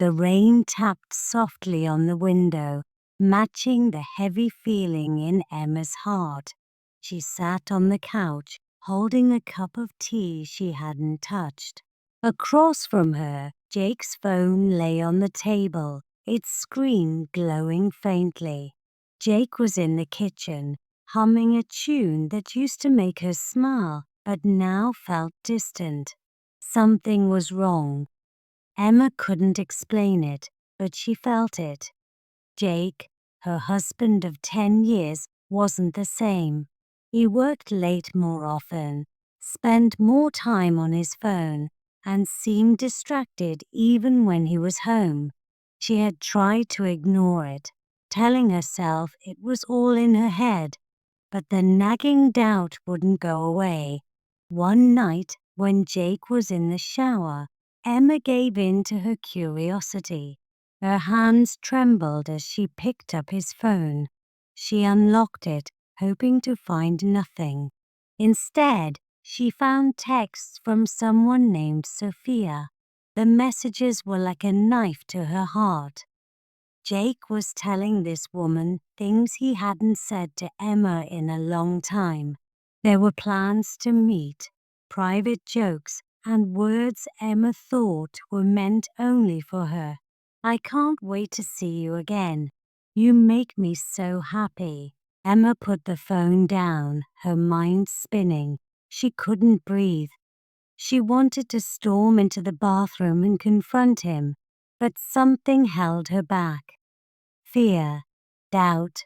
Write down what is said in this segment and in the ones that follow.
The rain tapped softly on the window, matching the heavy feeling in Emma's heart. She sat on the couch, holding a cup of tea she hadn't touched. Across from her, Jake's phone lay on the table, its screen glowing faintly. Jake was in the kitchen, humming a tune that used to make her smile, but now felt distant. Something was wrong. Emma couldn't explain it, but she felt it. Jake, her husband of 10 years, wasn't the same. He worked late more often, spent more time on his phone, and seemed distracted even when he was home. She had tried to ignore it, telling herself it was all in her head, but the nagging doubt wouldn't go away. One night, when Jake was in the shower, Emma gave in to her curiosity. Her hands trembled as she picked up his phone. She unlocked it, hoping to find nothing. Instead, she found texts from someone named Sophia. The messages were like a knife to her heart. Jake was telling this woman things he hadn't said to Emma in a long time. There were plans to meet, private jokes, and words Emma thought were meant only for her. "I can't wait to see you again. You make me so happy." Emma put the phone down, her mind spinning. She couldn't breathe. She wanted to storm into the bathroom and confront him, but something held her back. Fear, doubt,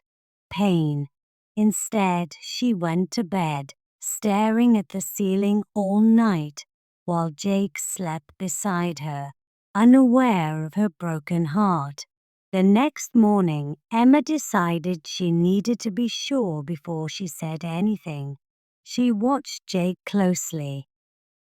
pain. Instead, she went to bed, staring at the ceiling all night, while Jake slept beside her, unaware of her broken heart. The next morning, Emma decided she needed to be sure before she said anything. She watched Jake closely.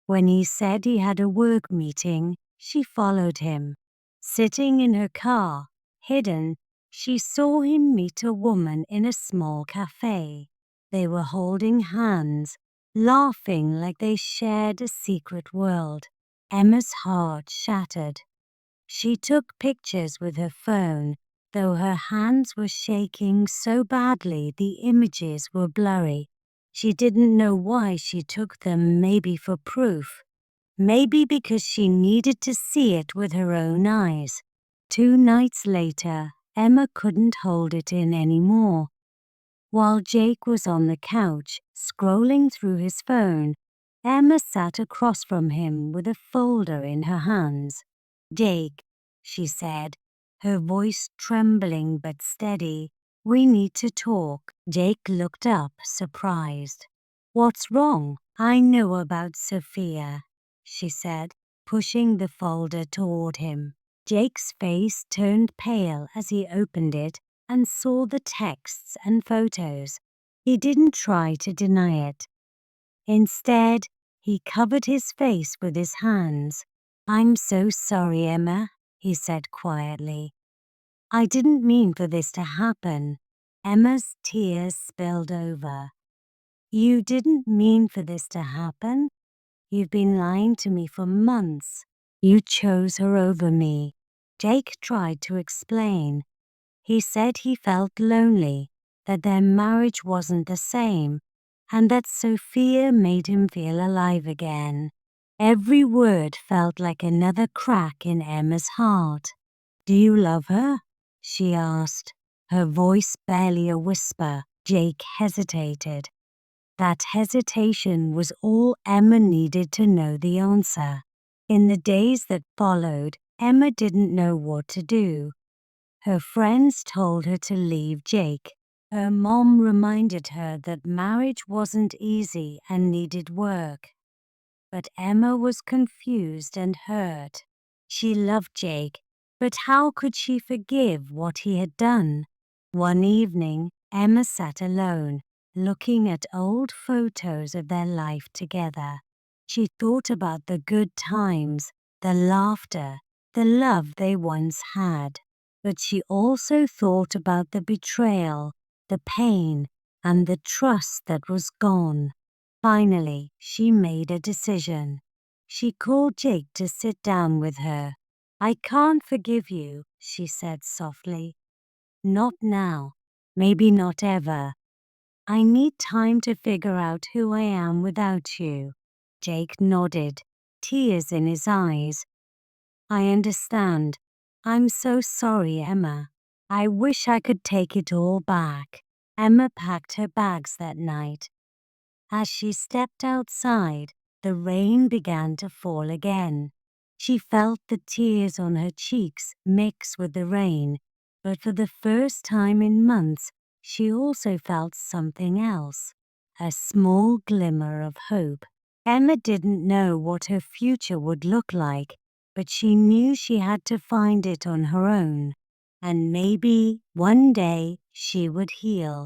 When he said he had a work meeting, she followed him. Sitting in her car, hidden, she saw him meet a woman in a small cafe. They were holding hands, laughing like they shared a secret world. Emma's heart shattered. She took pictures with her phone, though her hands were shaking so badly the images were blurry. She didn't know why she took them, maybe for proof. Maybe because she needed to see it with her own eyes. 2 nights later, Emma couldn't hold it in anymore. While Jake was on the couch, scrolling through his phone, Emma sat across from him with a folder in her hands. "Jake," she said, her voice trembling but steady, "we need to talk." Jake looked up, surprised. "What's wrong?" "I know about Sophia," she said, pushing the folder toward him. Jake's face turned pale as he opened it and saw the texts and photos. He didn't try to deny it. Instead, he covered his face with his hands. "I'm so sorry, Emma," he said quietly. "I didn't mean for this to happen." Emma's tears spilled over. "You didn't mean for this to happen? You've been lying to me for months. You chose her over me." Jake tried to explain. He said he felt lonely, that their marriage wasn't the same, and that Sophia made him feel alive again. Every word felt like another crack in Emma's heart. "Do you love her?" she asked, her voice barely a whisper. Jake hesitated. That hesitation was all Emma needed to know the answer. In the days that followed, Emma didn't know what to do. Her friends told her to leave Jake. Her mom reminded her that marriage wasn't easy and needed work. But Emma was confused and hurt. She loved Jake, but how could she forgive what he had done? One evening, Emma sat alone, looking at old photos of their life together. She thought about the good times, the laughter, the love they once had. But she also thought about the betrayal, the pain, and the trust that was gone. Finally, she made a decision. She called Jake to sit down with her. "I can't forgive you," she said softly. "Not now. Maybe not ever. I need time to figure out who I am without you." Jake nodded, tears in his eyes. "I understand. I'm so sorry, Emma. I wish I could take it all back." Emma packed her bags that night. As she stepped outside, the rain began to fall again. She felt the tears on her cheeks mix with the rain, but for the first time in months, she also felt something else, a small glimmer of hope. Emma didn't know what her future would look like, but she knew she had to find it on her own, and maybe one day she would heal.